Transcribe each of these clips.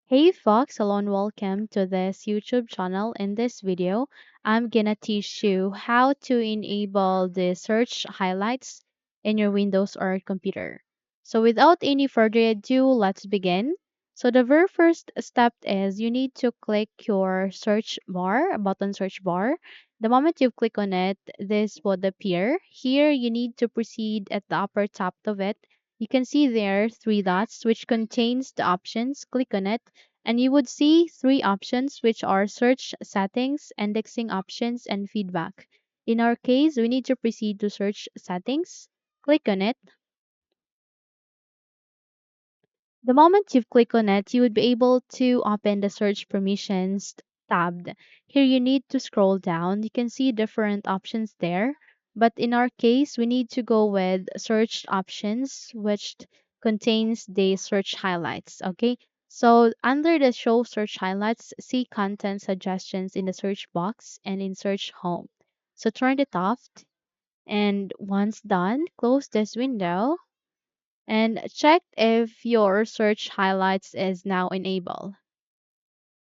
Hey folks, hello and welcome to this YouTube channel. In this video, I'm gonna teach you how to enable the search highlights in your Windows or computer. So without any further ado, let's begin. So the very first step is you need to click your search bar, button search bar. The moment you click on it, this would appear. Here you need to proceed at the upper top of it. You can see there three dots which contains the options. Click on it and you would see three options which are search settings, indexing options, and feedback. In our case, we need to proceed to search settings. Click on it. The moment you click on it, you would be able to open the search permissions tab. Here you need to scroll down. You can see different options there. But in our case, we need to go with search options, which contains the search highlights. Okay. So under the show search highlights, see content suggestions in the search box and in search home. So turn it off. And once done, close this window and check if your search highlights is now enabled.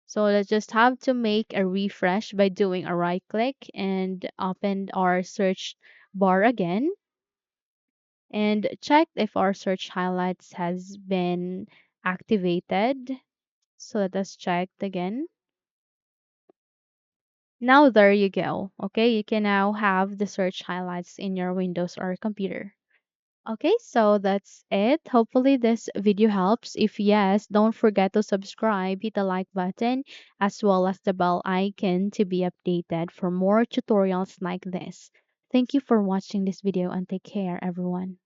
So let's just have to make a refresh by doing a right click and open our search bar again and check if our search highlights has been activated. So let us check again. Now there you go. Okay, you can now have the search highlights in your Windows or computer. Okay, so that's it. Hopefully, this video helps. If yes, don't forget to subscribe, hit the like button, as well as the bell icon to be updated for more tutorials like this. Thank you for watching this video and take care, everyone.